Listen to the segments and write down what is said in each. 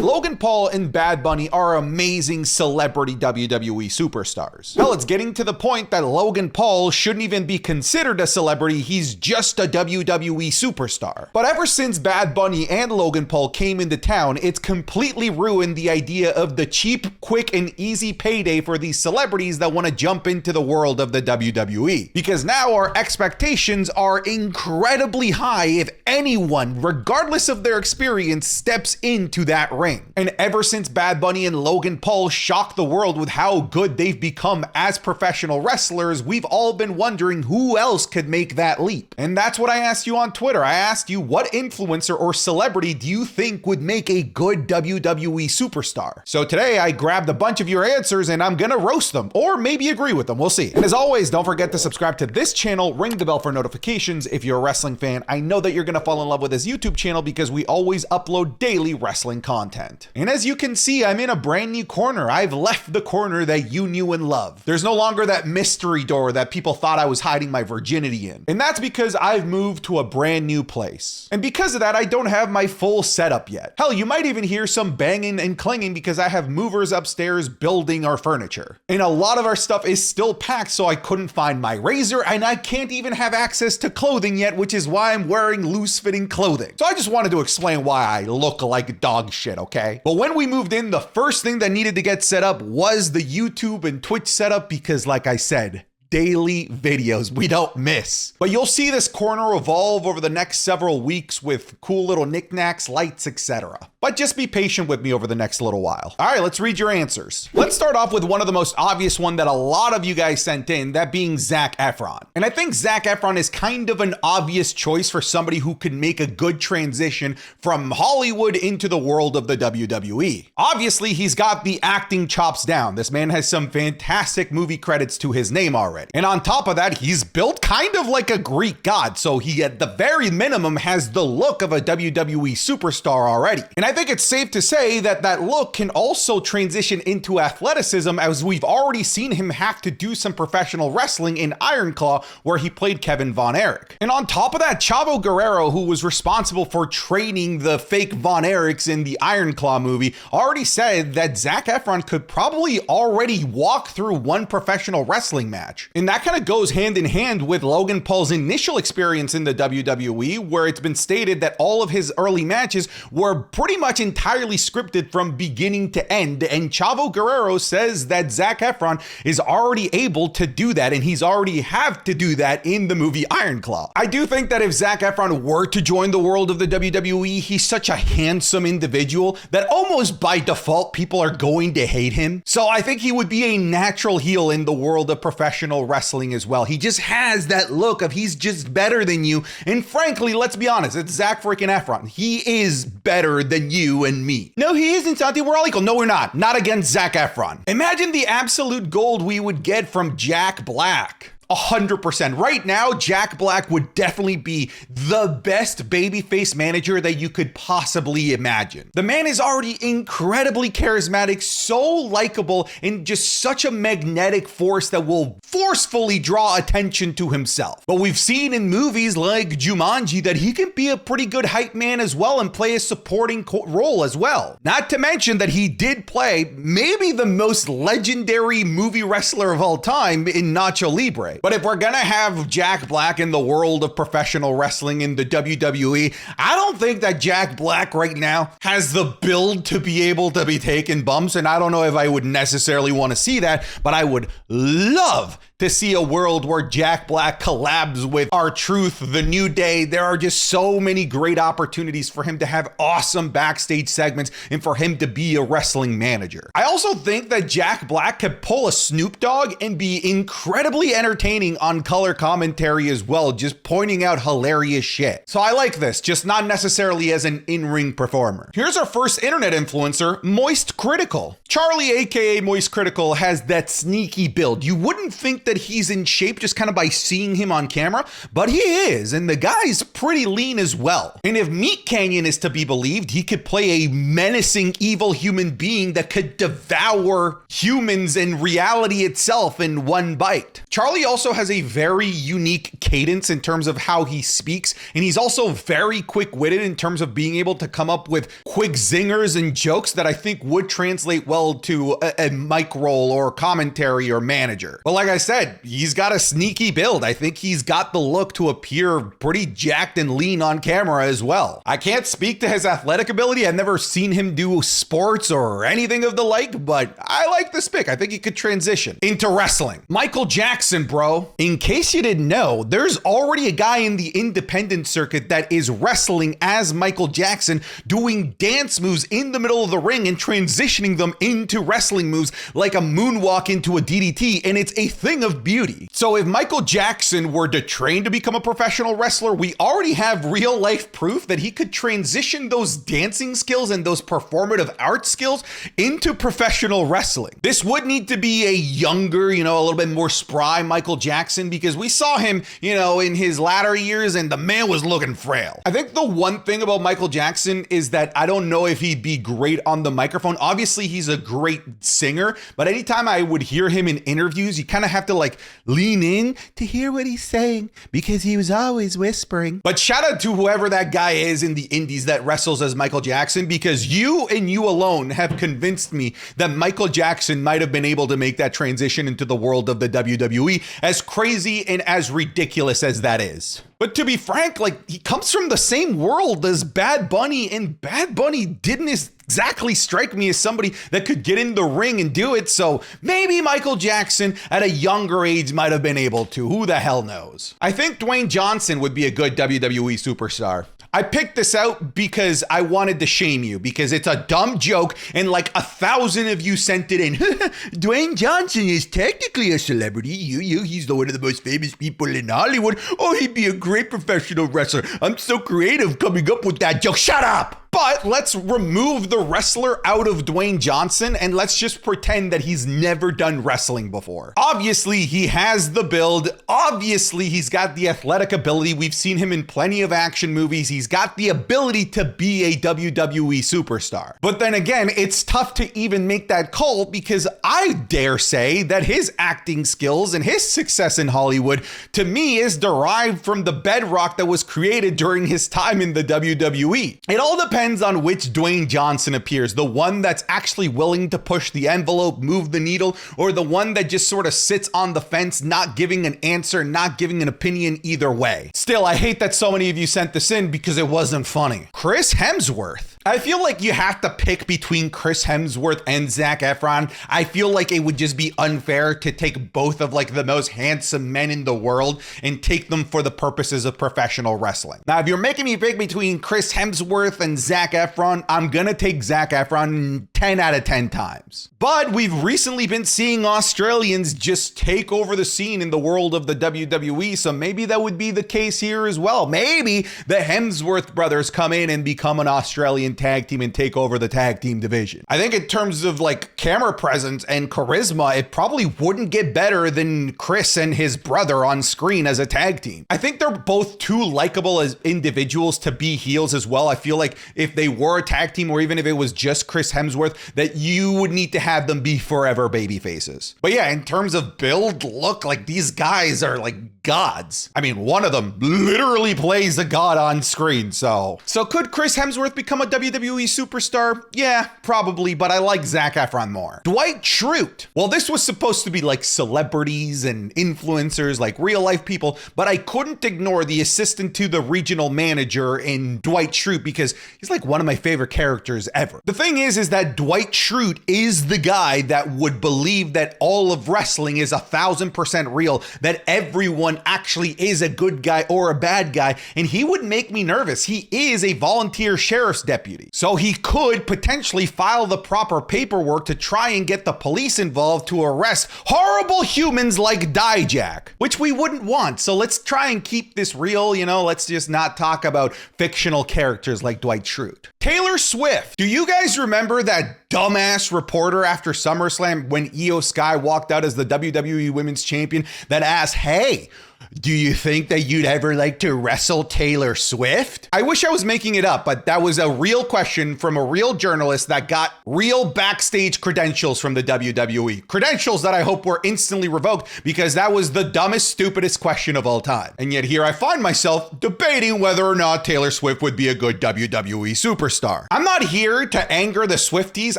Logan Paul and Bad Bunny are amazing celebrity WWE superstars. Hell, it's getting to the point that Logan Paul shouldn't even be considered a celebrity, he's just a WWE superstar. But ever since Bad Bunny and Logan Paul came into town, it's completely ruined the idea of the cheap, quick, and easy payday for these celebrities that want to jump into the world of the WWE. Because now our expectations are incredibly high if anyone, regardless of their experience, steps into that ring. And ever since Bad Bunny and Logan Paul shocked the world with how good they've become as professional wrestlers, we've all been wondering who else could make that leap. And that's what I asked you on Twitter. I asked you, what influencer or celebrity do you think would make a good WWE superstar? So today I grabbed a bunch of your answers and I'm gonna roast them, or maybe agree with them, we'll see. And as always, don't forget to subscribe to this channel, ring the bell for notifications. If you're a wrestling fan, I know that you're gonna fall in love with this YouTube channel because we always upload daily wrestling content. And as you can see, I'm in a brand new corner. I've left the corner that you knew and loved. There's no longer that mystery door that people thought I was hiding my virginity in. And that's because I've moved to a brand new place. And because of that, I don't have my full setup yet. Hell, you might even hear some banging and clanging because I have movers upstairs building our furniture. And a lot of our stuff is still packed, so I couldn't find my razor, and I can't even have access to clothing yet, which is why I'm wearing loose-fitting clothing. So I just wanted to explain why I look like dog shit, okay? But when we moved in, the first thing that needed to get set up was the YouTube and Twitch setup because, like I said, daily videos we don't miss. But you'll see this corner evolve over the next several weeks with cool little knickknacks, lights, etc. But just be patient with me over the next little while. All right, let's read your answers. Let's start off with one of the most obvious one that a lot of you guys sent in, that being Zac Efron. And I think Zac Efron is kind of an obvious choice for somebody who could make a good transition from Hollywood into the world of the WWE. Obviously, he's got the acting chops down. This man has some fantastic movie credits to his name already. And on top of that, he's built kind of like a Greek god, so he at the very minimum has the look of a WWE superstar already. And I think it's safe to say that that look can also transition into athleticism, as we've already seen him have to do some professional wrestling in Iron Claw, where he played Kevin Von Erich. And on top of that, Chavo Guerrero, who was responsible for training the fake Von Erichs in the Iron Claw movie, already said that Zac Efron could probably already walk through one professional wrestling match. And that kind of goes hand in hand with Logan Paul's initial experience in the WWE, where it's been stated that all of his early matches were pretty much entirely scripted from beginning to end. And Chavo Guerrero says that Zac Efron is already able to do that, and he's already have to do that in the movie Iron Claw. I do think that if Zac Efron were to join the world of the WWE, he's such a handsome individual that almost by default people are going to hate him. So I think he would be a natural heel in the world of professional wrestling as well. He just has that look of he's just better than you. And frankly, let's be honest, it's Zac freaking Efron. He is better than you and me. No, he isn't, Santi. We're all equal. No, we're not. Not against Zac Efron. Imagine the absolute gold we would get from Jack Black. 100%. Right now, Jack Black would definitely be the best babyface manager that you could possibly imagine. The man is already incredibly charismatic, so likable, and just such a magnetic force that will forcefully draw attention to himself. But we've seen in movies like Jumanji that he can be a pretty good hype man as well and play a supporting role as well. Not to mention that he did play maybe the most legendary movie wrestler of all time in Nacho Libre. But if we're gonna have Jack Black in the world of professional wrestling in the WWE, I don't think that Jack Black right now has the build to be able to be taking bumps, and I don't know if I would necessarily want to see that, but I would love to see a world where Jack Black collabs with R-Truth, The New Day. There are just so many great opportunities for him to have awesome backstage segments and for him to be a wrestling manager. I also think that Jack Black could pull a Snoop Dogg and be incredibly entertaining on color commentary as well, just pointing out hilarious shit. So I like this, just not necessarily as an in-ring performer. Here's our first internet influencer, Moist Critical. Charlie, aka Moist Critical, has that sneaky build. You wouldn't think that he's in shape just kind of by seeing him on camera, but he is, and the guy's pretty lean as well. And if Meat Canyon is to be believed, he could play a menacing evil human being that could devour humans and reality itself in one bite. Charlie also has a very unique cadence in terms of how he speaks, and he's also very quick-witted in terms of being able to come up with quick zingers and jokes that I think would translate well to a mic role or commentary or manager. But like I said, he's got a sneaky build. I think he's got the look to appear pretty jacked and lean on camera as well. I can't speak to his athletic ability. I've never seen him do sports or anything of the like, but I like this pick. I think he could transition into wrestling. Michael Jackson, bro. In case you didn't know, there's already a guy in the independent circuit that is wrestling as Michael Jackson, doing dance moves in the middle of the ring and transitioning them into wrestling moves like a moonwalk into a DDT, and it's a thing of beauty. So if Michael Jackson were to train to become a professional wrestler, we already have real life proof that he could transition those dancing skills and those performative art skills into professional wrestling. This would need to be a younger, a little bit more spry Michael Jackson, because we saw him, in his latter years and the man was looking frail. I think the one thing about Michael Jackson is that I don't know if he'd be great on the microphone. Obviously, he's a great singer, but anytime I would hear him in interviews, you kind of have to lean in to hear what he's saying because he was always whispering. But shout out to whoever that guy is in the indies that wrestles as Michael Jackson, because you and you alone have convinced me that Michael Jackson might have been able to make that transition into the world of the WWE, as crazy and as ridiculous as that is. But to be frank, he comes from the same world as Bad Bunny, and Bad Bunny didn't exactly strike me as somebody that could get in the ring and do it. So maybe Michael Jackson at a younger age might have been able to. Who the hell knows? I think Dwayne Johnson would be a good WWE superstar. I picked this out because I wanted to shame you, because it's a dumb joke and 1,000 of you sent it in. Dwayne Johnson is technically a celebrity. He's one of the most famous people in Hollywood. Oh, he'd be a great professional wrestler. I'm so creative coming up with that joke. Shut up! But let's remove the wrestler out of Dwayne Johnson and let's just pretend that he's never done wrestling before. Obviously, he has the build. Obviously, he's got the athletic ability. We've seen him in plenty of action movies. He's got the ability to be a WWE superstar. But then again, it's tough to even make that call, because I dare say that his acting skills and his success in Hollywood, to me, is derived from the bedrock that was created during his time in the WWE. It all depends on which Dwayne Johnson appears, the one that's actually willing to push the envelope, move the needle, or the one that just sort of sits on the fence, not giving an answer, not giving an opinion either way. Still, I hate that so many of you sent this in because it wasn't funny. Chris Hemsworth. I feel like you have to pick between Chris Hemsworth and Zac Efron. I feel like it would just be unfair to take both of the most handsome men in the world and take them for the purposes of professional wrestling. Now, if you're making me pick between Chris Hemsworth and Zac Efron, I'm gonna take Zac Efron 10 out of 10 times. But we've recently been seeing Australians just take over the scene in the world of the WWE, so maybe that would be the case here as well. Maybe the Hemsworth brothers come in and become an Australian tag team and take over the tag team division. I think in terms of camera presence and charisma, it probably wouldn't get better than Chris and his brother on screen as a tag team. I think they're both too likable as individuals to be heels as well. I feel like if they were a tag team, or even if it was just Chris Hemsworth, that you would need to have them be forever baby faces. But yeah, in terms of build, look, these guys are gods. I mean, one of them literally plays a god on screen. So could Chris Hemsworth become a WWE superstar? Yeah, probably, but I like Zac Efron more. Dwight Schrute. Well, this was supposed to be celebrities and influencers, real life people, but I couldn't ignore the assistant to the regional manager in Dwight Schrute, because he's one of my favorite characters ever. The thing is that Dwight Schrute is the guy that would believe that all of wrestling is 1,000% real, that everyone actually is a good guy or a bad guy, and he would make me nervous. He is a volunteer sheriff's deputy, so he could potentially file the proper paperwork to try and get the police involved to arrest horrible humans like Dijak, which we wouldn't want. So let's try and keep this real, let's just not talk about fictional characters like Dwight Schrute. Taylor Swift. Do you guys remember that dumbass reporter after SummerSlam when Io Sky walked out as the WWE Women's Champion that asked, hey, do you think that you'd ever like to wrestle Taylor Swift? I wish I was making it up, but that was a real question from a real journalist that got real backstage credentials from the WWE. Credentials that I hope were instantly revoked because that was the dumbest, stupidest question of all time. And yet here I find myself debating whether or not Taylor Swift would be a good WWE superstar. I'm not here to anger the Swifties.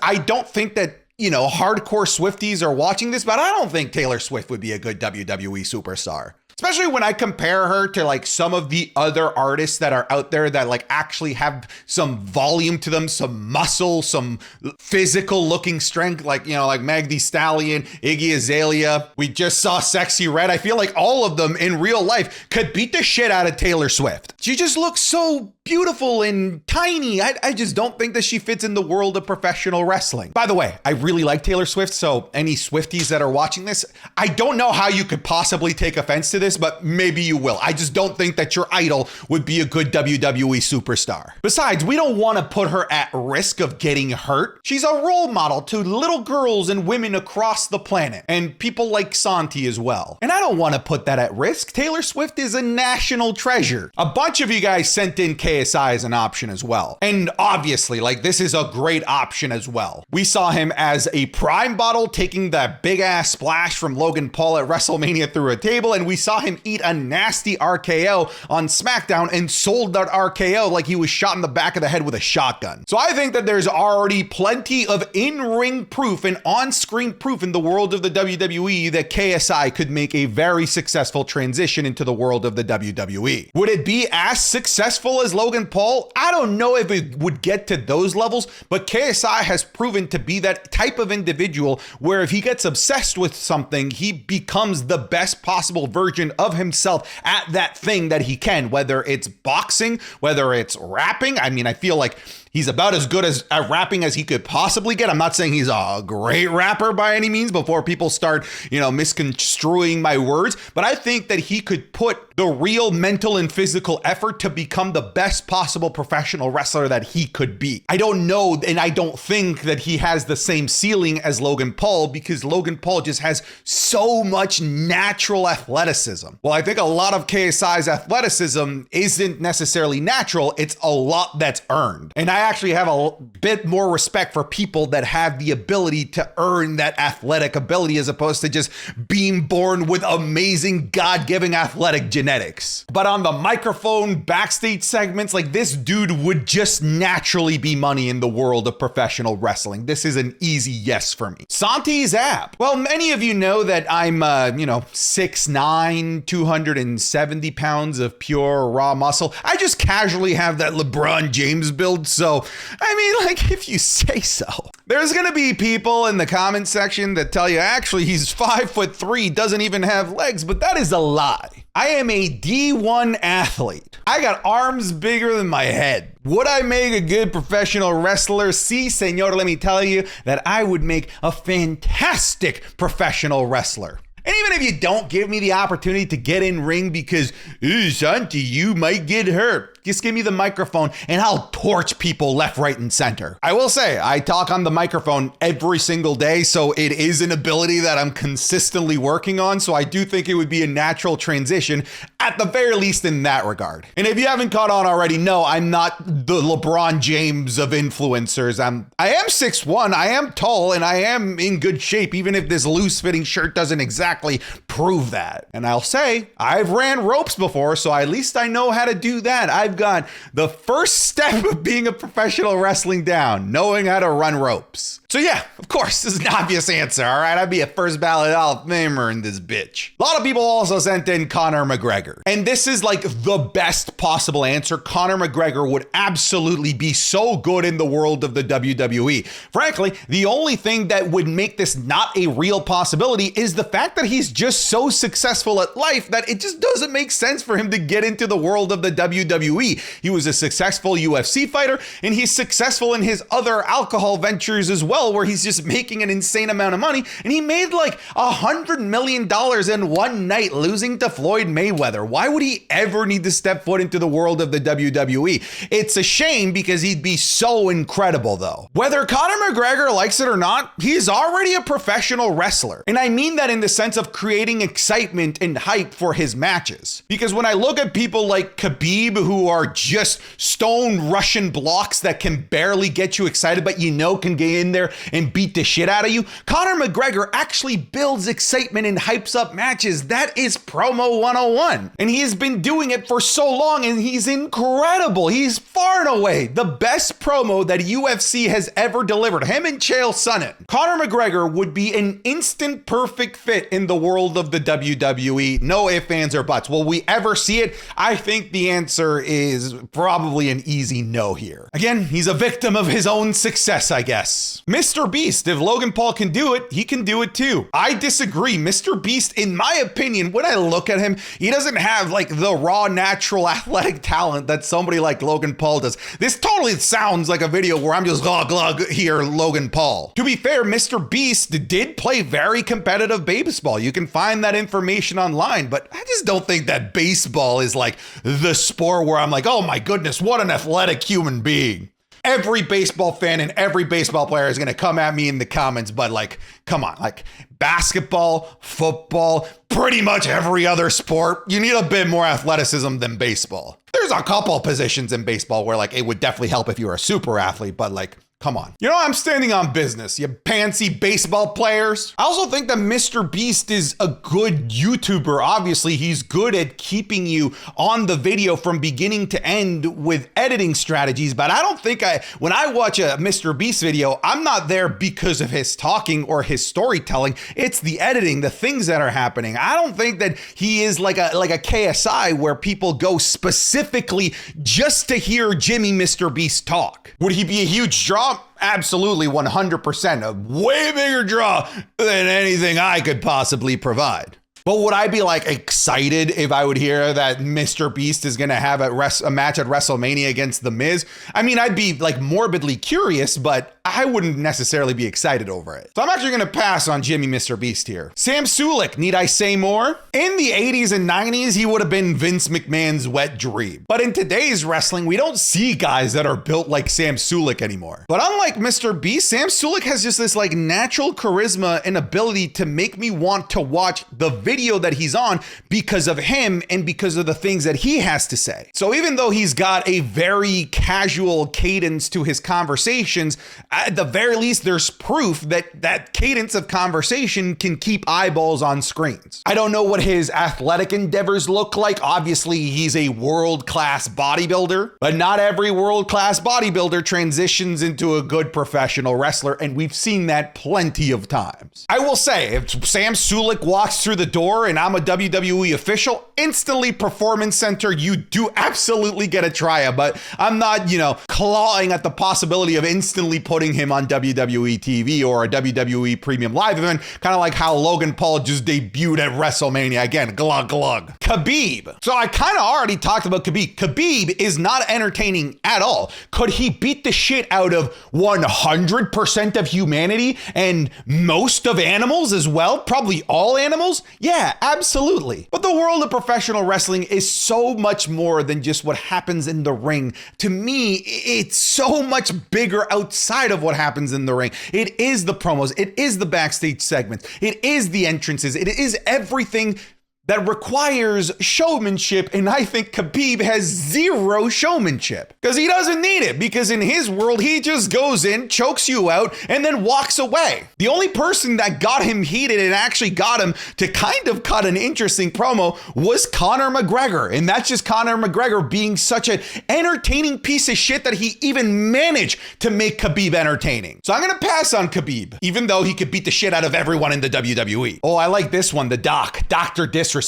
I don't think that hardcore Swifties are watching this, but I don't think Taylor Swift would be a good WWE superstar. Especially when I compare her to like some of the other artists that are out there that like actually have some volume to them, some muscle, some physical looking strength, like Meg Thee Stallion, Iggy Azalea. We just saw Sexy Red. I feel like all of them in real life could beat the shit out of Taylor Swift. She just looks so beautiful and tiny. I just don't think that she fits in the world of professional wrestling. By the way, I really like Taylor Swift, so any Swifties that are watching this, I don't know how you could possibly take offense to this, but maybe you will. I just don't think that your idol would be a good WWE superstar. Besides, we don't want to put her at risk of getting hurt. She's a role model to little girls and women across the planet, and people like Santi as well. And I don't want to put that at risk. Taylor Swift is a national treasure. A bunch of you guys sent in KSI as an option as well. And obviously, this is a great option as well. We saw him as a prime bottle taking that big ass splash from Logan Paul at WrestleMania through a table, and we saw him eat a nasty RKO on SmackDown and sold that RKO like he was shot in the back of the head with a shotgun. So I think that there's already plenty of in-ring proof and on-screen proof in the world of the WWE that KSI could make a very successful transition into the world of the WWE. Would it be as successful as Logan Paul? I don't know if it would get to those levels, but KSI has proven to be that type of individual where if he gets obsessed with something, he becomes the best possible version of himself at that thing that he can, whether it's boxing, whether it's rapping. I mean, I feel like he's about as good at rapping as he could possibly get. I'm not saying he's a great rapper by any means before people start, misconstruing my words, but I think that he could put the real mental and physical effort to become the best possible professional wrestler that he could be. I don't know, and I don't think that he has the same ceiling as Logan Paul because Logan Paul just has so much natural athleticism. Well, I think a lot of KSI's athleticism isn't necessarily natural. It's a lot that's earned. And I actually have a bit more respect for people that have the ability to earn that athletic ability as opposed to just being born with amazing God-given athletic genetics. But on the microphone backstage segments, this dude would just naturally be money in the world of professional wrestling. This is an easy yes for me. Santi's app. Well, many of you know that I'm, 6'9", 270 pounds of pure raw muscle. I just casually have that LeBron James build, so, if you say so. There's gonna be people in the comment section that tell you, actually, he's 5'3", doesn't even have legs, but that is a lie. I am a D1 athlete. I got arms bigger than my head. Would I make a good professional wrestler? Si, senor, let me tell you that I would make a fantastic professional wrestler. And even if you don't give me the opportunity to get in ring because, Santi, you might get hurt. Just give me the microphone and I'll torch people left, right, and center. I will say, I talk on the microphone every single day, so it is an ability that I'm consistently working on. So I do think it would be a natural transition, at the very least in that regard. And if you haven't caught on already, no, I'm not the LeBron James of influencers. I am 6'1", I am tall, and I am in good shape, even if this loose-fitting shirt doesn't exactly prove that. And I'll say, I've ran ropes before, so at least I know how to do that. I've got the first step of being a professional wrestling down, knowing how to run ropes. So yeah, of course, this is an obvious answer, all right? I'd be a first ballot Hall of Famer in this bitch. A lot of people also sent in Conor McGregor. And this is the best possible answer. Conor McGregor would absolutely be so good in the world of the WWE. Frankly, the only thing that would make this not a real possibility is the fact that he's just so successful at life that it just doesn't make sense for him to get into the world of the WWE. He was a successful UFC fighter, and he's successful in his other alcohol ventures as well. well, where he's just making an insane amount of money. And he made like $100 million in one night losing to Floyd Mayweather. Why would he ever need to step foot into the world of the WWE? It's a shame because he'd be so incredible though. Whether Conor McGregor likes it or not, he's already a professional wrestler. And I mean that in the sense of creating excitement and hype for his matches. Because when I look at people like Khabib, who are just stone Russian blocks that can barely get you excited, but you know can get in there and beat the shit out of you, Conor McGregor actually builds excitement and hypes up matches. That is promo 101. And he has been doing it for so long, and he's incredible. He's far and away the best promo that UFC has ever delivered. Him and Chael Sonnen. Conor McGregor would be an instant perfect fit in the world of the WWE. No ifs, ands, or buts. Will we ever see it? I think the answer is probably an easy no here. Again, he's a victim of his own success, I guess. MrBeast, if Logan Paul can do it, he can do it too. I disagree. MrBeast, in my opinion, when I look at him, he doesn't have like the raw, natural athletic talent that somebody like Logan Paul does. This totally sounds like a video where I'm just glug here, Logan Paul. To be fair, MrBeast did play very competitive baseball. You can find that information online, but I just don't think that baseball is like the sport where I'm like, oh my goodness, what an athletic human being. Every baseball fan and every baseball player is going to come at me in the comments, but like, come on, like basketball, football, pretty much every other sport, you need a bit more athleticism than baseball. There's a couple positions in baseball where like it would definitely help if you were a super athlete, but like, come on. You know, I'm standing on business, you pantsy baseball players. I also think that MrBeast is a good YouTuber. Obviously, he's good at keeping you on the video from beginning to end with editing strategies, but I don't think when I watch a MrBeast video, I'm not there because of his talking or his storytelling. It's the editing, the things that are happening. I don't think that he is like a KSI where people go specifically just to hear Jimmy MrBeast talk. Would he be a huge draw? Absolutely, 100%. A way bigger draw than anything I could possibly provide. But would I be like excited if I would hear that MrBeast is going to have a match at WrestleMania against The Miz? I mean, I'd be like morbidly curious, but I wouldn't necessarily be excited over it. So I'm actually going to pass on Jimmy MrBeast here. Sam Sulek, need I say more? In the 80s and 90s, he would have been Vince McMahon's wet dream. But in today's wrestling, we don't see guys that are built like Sam Sulek anymore. But unlike MrBeast, Sam Sulek has just this like natural charisma and ability to make me want to watch the video that he's on because of him and because of the things that he has to say. So even though he's got a very casual cadence to his conversations, at the very least, there's proof that that cadence of conversation can keep eyeballs on screens. I don't know what his athletic endeavors look like. Obviously, he's a world-class bodybuilder, but not every world-class bodybuilder transitions into a good professional wrestler, and we've seen that plenty of times. I will say, if Sam Sulek walks through the door and I'm a WWE official, instantly Performance Center, you do absolutely get a tryout, but I'm not, clawing at the possibility of instantly putting him on WWE TV or a WWE Premium Live event, kind of like how Logan Paul just debuted at WrestleMania. Again, glug. Khabib. So I kind of already talked about Khabib. Khabib is not entertaining at all. Could he beat the shit out of 100% of humanity and most of animals as well? Probably all animals? Yeah, absolutely. But the world of professional wrestling is so much more than just what happens in the ring. To me, it's so much bigger outside of what happens in the ring. It is the promos. It is the backstage segments. It is the entrances. It is everything that requires showmanship, and I think Khabib has zero showmanship because he doesn't need it, because in his world, he just goes in, chokes you out, and then walks away. The only person that got him heated and actually got him to kind of cut an interesting promo was Conor McGregor, and that's just Conor McGregor being such an entertaining piece of shit that he even managed to make Khabib entertaining. So I'm gonna pass on Khabib, even though he could beat the shit out of everyone in the WWE. Oh, I like this one, the Dr. Disrespect.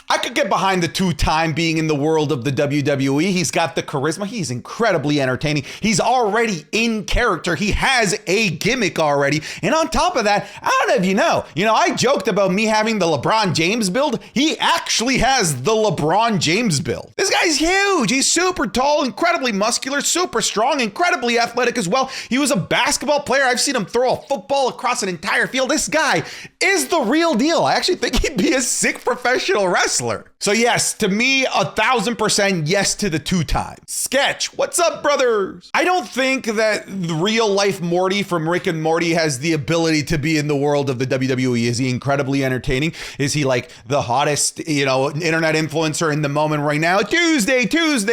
I could get behind the two-time being in the world of the WWE. He's got the charisma. He's incredibly entertaining. He's already in character. He has a gimmick already. And on top of that, I don't know if you know, I joked about me having the LeBron James build. He actually has the LeBron James build. This guy's huge. He's super tall, incredibly muscular, super strong, incredibly athletic as well. He was a basketball player. I've seen him throw a football across an entire field. This guy is the real deal. I actually think he'd be a sick professional wrestler. So yes, to me, 1000% yes to the two-time. Sketch, what's up, brothers? I don't think that the real life Morty from Rick and Morty has the ability to be in the world of the WWE. Is he incredibly entertaining? Is he like the hottest, internet influencer in the moment right now? Tuesday.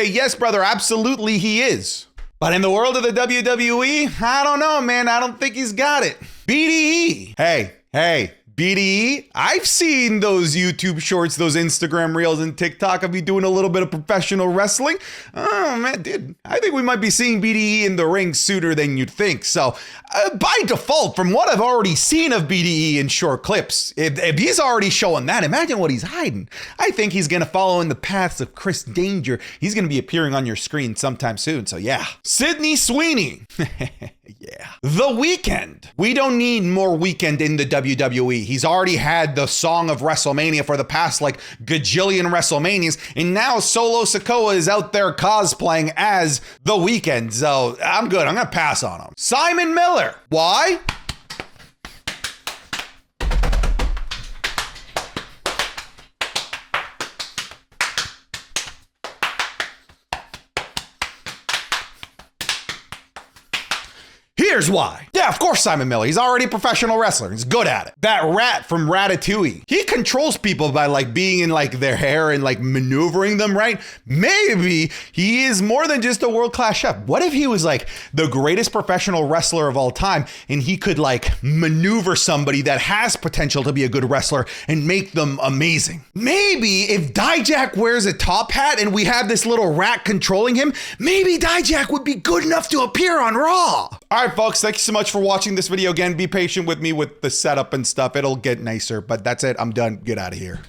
Yes, brother, absolutely he is. But in the world of the WWE, I don't know, man. I don't think he's got it. BDE. Hey. BDE, I've seen those YouTube shorts, those Instagram reels and TikTok of you doing a little bit of professional wrestling. Oh man, dude, I think we might be seeing BDE in the ring sooner than you'd think. So by default, from what I've already seen of BDE in short clips, if he's already showing that, imagine what he's hiding. I think he's going to follow in the paths of Chris Danger. He's going to be appearing on your screen sometime soon. So yeah, Sydney Sweeney. Yeah. The Weeknd. We don't need more Weeknd in the WWE. He's already had the song of WrestleMania for the past gajillion WrestleManias, and now Solo Sikoa is out there cosplaying as The Weeknd. So I'm good. I'm going to pass on him. Simon Miller. Why? Here's why. Yeah, of course, Simon Miller. He's already a professional wrestler. He's good at it. That rat from Ratatouille. He controls people by being in their hair and maneuvering them, right? Maybe he is more than just a world-class chef. What if he was the greatest professional wrestler of all time and he could maneuver somebody that has potential to be a good wrestler and make them amazing? Maybe if Dijak wears a top hat and we have this little rat controlling him, maybe Dijak would be good enough to appear on Raw. All right, folks, thank you so much for watching this video. Again, be patient with me with the setup and stuff. It'll get nicer, but that's it. I'm done. Get out of here.